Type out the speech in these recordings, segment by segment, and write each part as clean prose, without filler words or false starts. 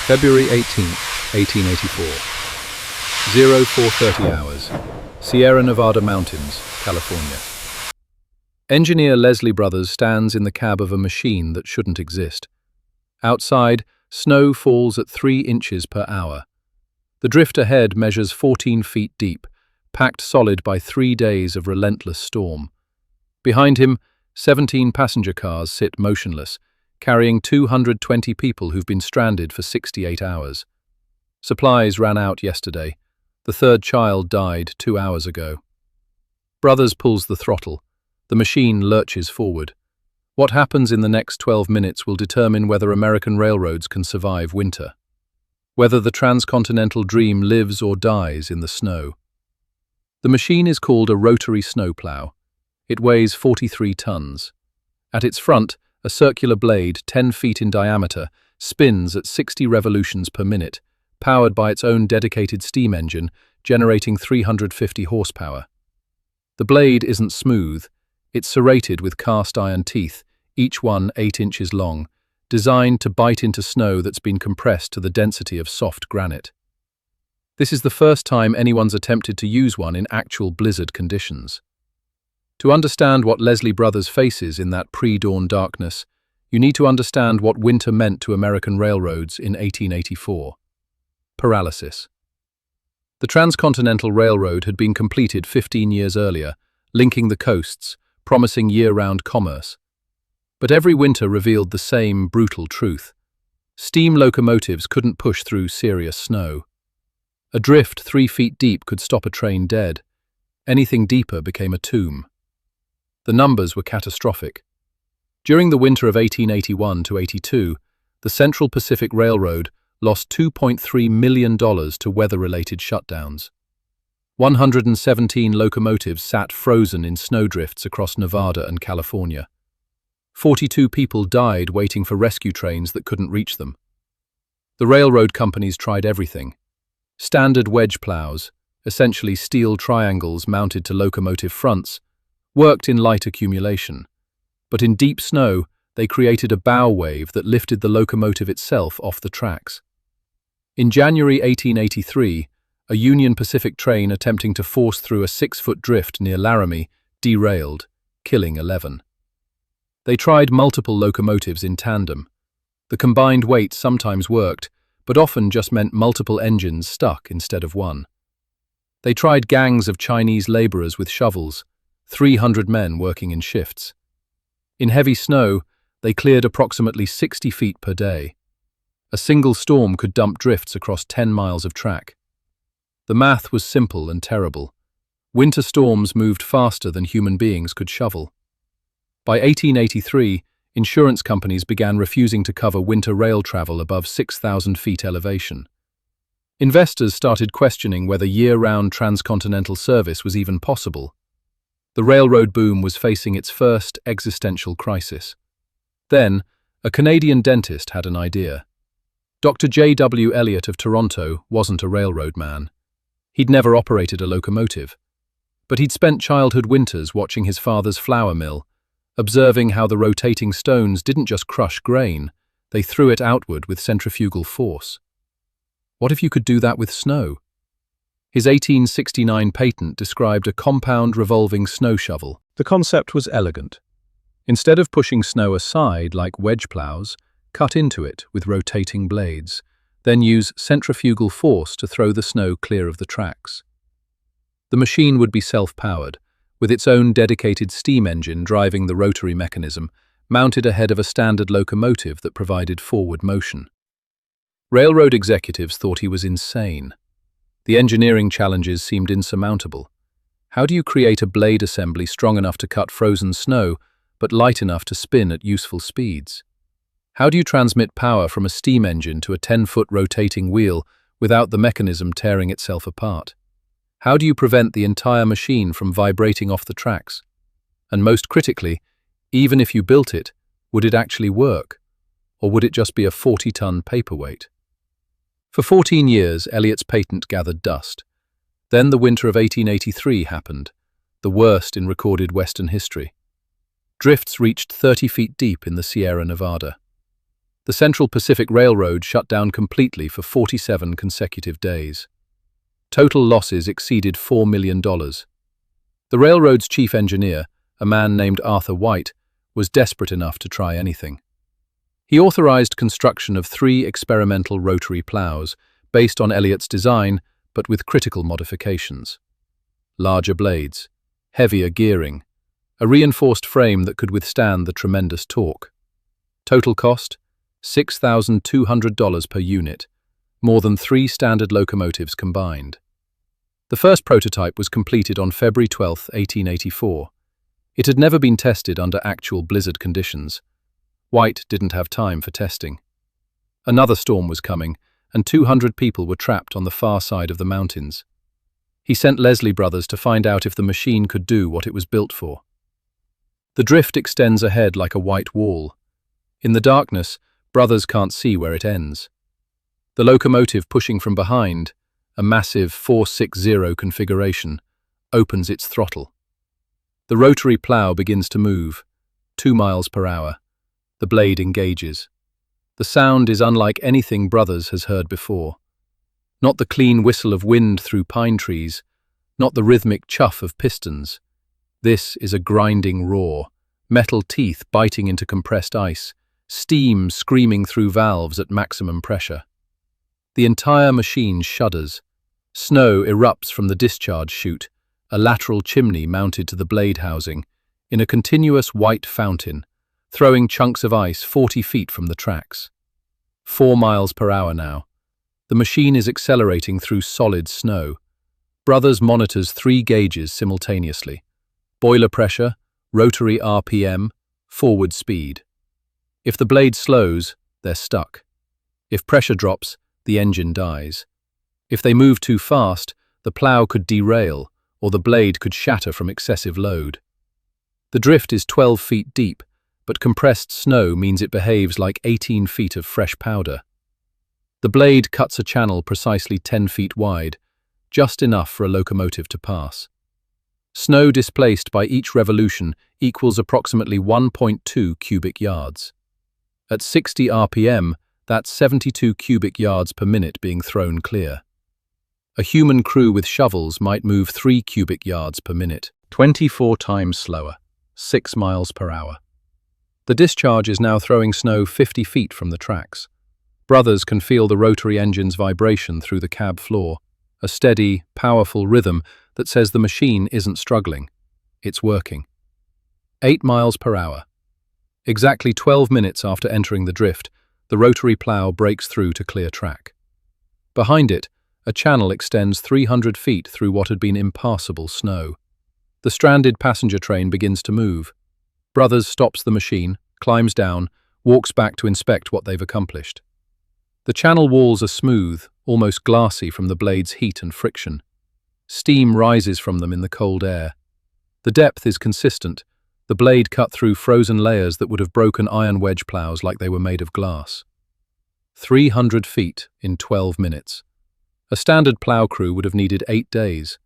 February 18th, 1884. 0430 hours. Sierra Nevada Mountains, California. Engineer Leslie Brothers stands in the cab of a machine that shouldn't exist. Outside, snow falls at 3 inches per hour. The drift ahead measures 14 feet deep, packed solid by 3 days of relentless storm. Behind him, 17 passenger cars sit motionless, carrying 220 people who've been stranded for 68 hours. Supplies ran out yesterday. The third child died 2 hours ago. Brothers pulls the throttle. The machine lurches forward. What happens in the next 12 minutes will determine whether American railroads can survive winter, whether the transcontinental dream lives or dies in the snow. The machine is called a rotary snowplow. It weighs 43 tons. At its front, a circular blade 10 feet in diameter spins at 60 revolutions per minute, powered by its own dedicated steam engine, generating 350 horsepower. The blade isn't smooth. It's serrated with cast iron teeth, each one 8 inches long, designed to bite into snow that's been compressed to the density of soft granite. This is the first time anyone's attempted to use one in actual blizzard conditions. To understand what Leslie Brothers faces in that pre-dawn darkness, you need to understand what winter meant to American railroads in 1884. Paralysis. The Transcontinental Railroad had been completed 15 years earlier, linking the coasts, promising year-round commerce. But every winter revealed the same brutal truth. Steam locomotives couldn't push through serious snow. A drift 3 feet deep could stop a train dead. Anything deeper became a tomb. The numbers were catastrophic. During the winter of 1881 to 82, the Central Pacific Railroad lost $2.3 million to weather-related shutdowns. 117 locomotives sat frozen in snowdrifts across Nevada and California. 42 people died waiting for rescue trains that couldn't reach them. The railroad companies tried everything. Standard wedge plows, essentially steel triangles mounted to locomotive fronts, worked in light accumulation. But in deep snow, they created a bow wave that lifted the locomotive itself off the tracks. In January 1883, a Union Pacific train attempting to force through a 6-foot drift near Laramie derailed, killing 11. They tried multiple locomotives in tandem. The combined weight sometimes worked, but often just meant multiple engines stuck instead of one. They tried gangs of Chinese laborers with shovels, 300 men working in shifts. In heavy snow, they cleared approximately 60 feet per day. A single storm could dump drifts across 10 miles of track. The math was simple and terrible. Winter storms moved faster than human beings could shovel. By 1883, insurance companies began refusing to cover winter rail travel above 6,000 feet elevation. Investors started questioning whether year-round transcontinental service was even possible. The railroad boom was facing its first existential crisis. Then, a Canadian dentist had an idea. Dr. J.W. Elliott of Toronto wasn't a railroad man. He'd never operated a locomotive. But he'd spent childhood winters watching his father's flour mill, observing how the rotating stones didn't just crush grain, they threw it outward with centrifugal force. What if you could do that with snow? His 1869 patent described a compound revolving snow shovel. The concept was elegant. Instead of pushing snow aside like wedge plows, cut into it with rotating blades, then use centrifugal force to throw the snow clear of the tracks. The machine would be self-powered, with its own dedicated steam engine driving the rotary mechanism, mounted ahead of a standard locomotive that provided forward motion. Railroad executives thought he was insane. The engineering challenges seemed insurmountable. How do you create a blade assembly strong enough to cut frozen snow, but light enough to spin at useful speeds? How do you transmit power from a steam engine to a 10-foot rotating wheel without the mechanism tearing itself apart? How do you prevent the entire machine from vibrating off the tracks? And most critically, even if you built it, would it actually work? Or would it just be a 40-ton paperweight? For 14 years, Elliott's patent gathered dust. Then the winter of 1883 happened, the worst in recorded Western history. Drifts reached 30 feet deep in the Sierra Nevada. The Central Pacific Railroad shut down completely for 47 consecutive days. Total losses exceeded $4 million. The railroad's chief engineer, a man named Arthur White, was desperate enough to try anything. He authorized construction of 3 experimental rotary plows, based on Elliott's design, but with critical modifications. Larger blades, heavier gearing, a reinforced frame that could withstand the tremendous torque. Total cost? $6,200 per unit, more than 3 standard locomotives combined. The first prototype was completed on February 12, 1884. It had never been tested under actual blizzard conditions. White didn't have time for testing. Another storm was coming, and 200 people were trapped on the far side of the mountains. He sent Leslie Brothers to find out if the machine could do what it was built for. The drift extends ahead like a white wall. In the darkness, Brothers can't see where it ends. The locomotive pushing from behind, a massive 460 configuration, opens its throttle. The rotary plow begins to move, 2 miles per hour. The blade engages. The sound is unlike anything Brothers has heard before. Not the clean whistle of wind through pine trees, not the rhythmic chuff of pistons. This is a grinding roar, metal teeth biting into compressed ice, steam screaming through valves at maximum pressure. The entire machine shudders. Snow erupts from the discharge chute, a lateral chimney mounted to the blade housing, in a continuous white fountain, throwing chunks of ice 40 feet from the tracks. 4 miles per hour now. The machine is accelerating through solid snow. Brothers monitors 3 gauges simultaneously: boiler pressure, rotary RPM, forward speed. If the blade slows, they're stuck. If pressure drops, the engine dies. If they move too fast, the plow could derail, or the blade could shatter from excessive load. The drift is 12 feet deep, but compressed snow means it behaves like 18 feet of fresh powder. The blade cuts a channel precisely 10 feet wide, just enough for a locomotive to pass. Snow displaced by each revolution equals approximately 1.2 cubic yards. At 60 RPM, that's 72 cubic yards per minute being thrown clear. A human crew with shovels might move 3 cubic yards per minute, 24 times slower, 6 miles per hour. The discharge is now throwing snow 50 feet from the tracks. Brothers can feel the rotary engine's vibration through the cab floor, a steady, powerful rhythm that says the machine isn't struggling. It's working. 8 miles per hour. Exactly 12 minutes after entering the drift, the rotary plow breaks through to clear track. Behind it, a channel extends 300 feet through what had been impassable snow. The stranded passenger train begins to move. Brothers stops the machine, climbs down, walks back to inspect what they've accomplished. The channel walls are smooth, almost glassy from the blade's heat and friction. Steam rises from them in the cold air. The depth is consistent, the blade cut through frozen layers that would have broken iron wedge plows like they were made of glass. 300 feet in 12 minutes. A standard plow crew would have needed 8 days.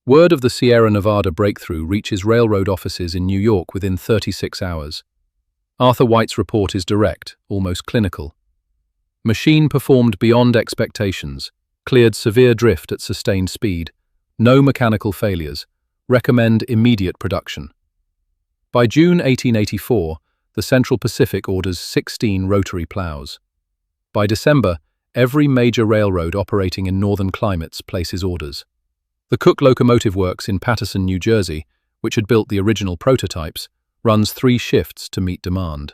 Word of the Sierra Nevada breakthrough reaches railroad offices in New York within 36 hours. Arthur White's report is direct, almost clinical. Machine performed beyond expectations, cleared severe drift at sustained speed, no mechanical failures, recommend immediate production. By June 1884, the Central Pacific orders 16 rotary plows. By December, every major railroad operating in northern climates places orders. The Cook Locomotive Works in Paterson, New Jersey, which had built the original prototypes, runs 3 shifts to meet demand.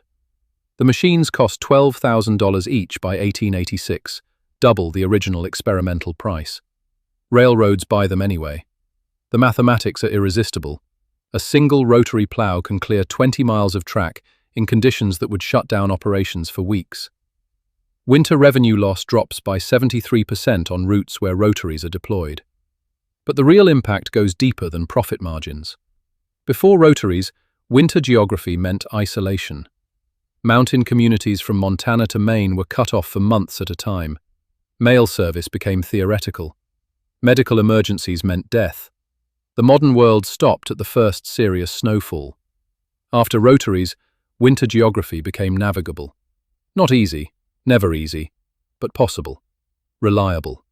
The machines cost $12,000 each by 1886, double the original experimental price. Railroads buy them anyway. The mathematics are irresistible. A single rotary plow can clear 20 miles of track in conditions that would shut down operations for weeks. Winter revenue loss drops by 73% on routes where rotaries are deployed. But the real impact goes deeper than profit margins. Before rotaries, winter geography meant isolation. Mountain communities from Montana to Maine were cut off for months at a time. Mail service became theoretical. Medical emergencies meant death. The modern world stopped at the first serious snowfall. After rotaries, winter geography became navigable. Not easy, never easy, but possible. Reliable.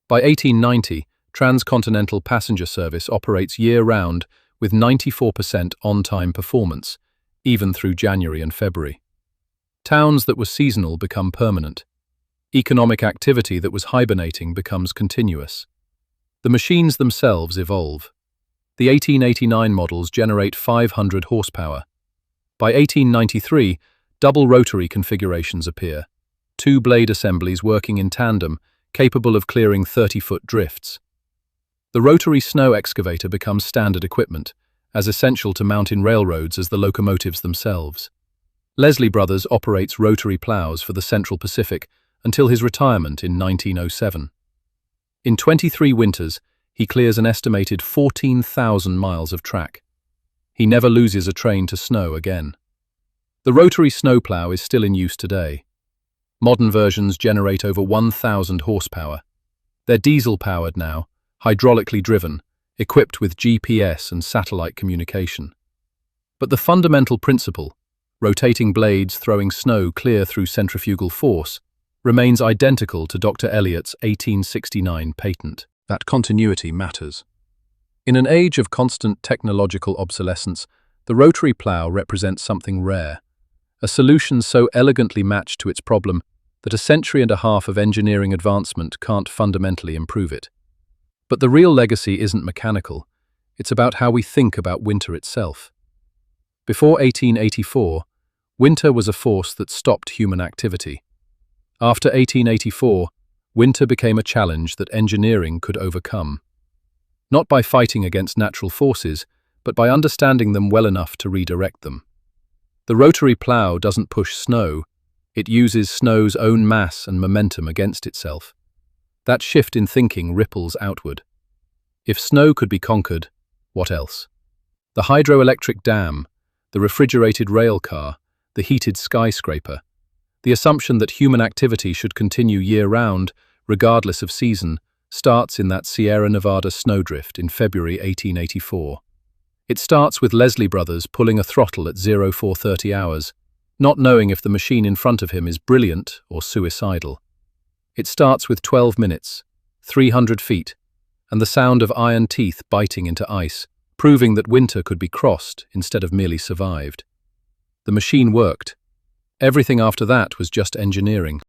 By 1890, transcontinental passenger service operates year-round with 94% on-time performance, even through January and February. Towns that were seasonal become permanent. Economic activity that was hibernating becomes continuous. The machines themselves evolve. The 1889 models generate 500 horsepower. By 1893, double rotary configurations appear, two blade assemblies working in tandem, capable of clearing 30-foot drifts. The rotary snow excavator becomes standard equipment, as essential to mountain railroads as the locomotives themselves. Leslie Brothers operates rotary plows for the Central Pacific until his retirement in 1907. In 23 winters, he clears an estimated 14,000 miles of track. He never loses a train to snow again. The rotary snowplow is still in use today. Modern versions generate over 1,000 horsepower. They're diesel-powered now, hydraulically driven, equipped with GPS and satellite communication. But the fundamental principle, rotating blades throwing snow clear through centrifugal force, remains identical to Dr. Elliott's 1869 patent. That continuity matters. In an age of constant technological obsolescence, the rotary plow represents something rare, a solution so elegantly matched to its problem that a century and a half of engineering advancement can't fundamentally improve it. But the real legacy isn't mechanical, it's about how we think about winter itself. Before 1884, winter was a force that stopped human activity. After 1884, winter became a challenge that engineering could overcome. Not by fighting against natural forces, but by understanding them well enough to redirect them. The rotary plow doesn't push snow, it uses snow's own mass and momentum against itself. That shift in thinking ripples outward. If snow could be conquered, what else? The hydroelectric dam, the refrigerated rail car, the heated skyscraper. The assumption that human activity should continue year-round, regardless of season, starts in that Sierra Nevada snowdrift in February 1884. It starts with Leslie Brothers pulling a throttle at 0430 hours, not knowing if the machine in front of him is brilliant or suicidal. It starts with 12 minutes, 300 feet, and the sound of iron teeth biting into ice, proving that winter could be crossed instead of merely survived. The machine worked. Everything after that was just engineering.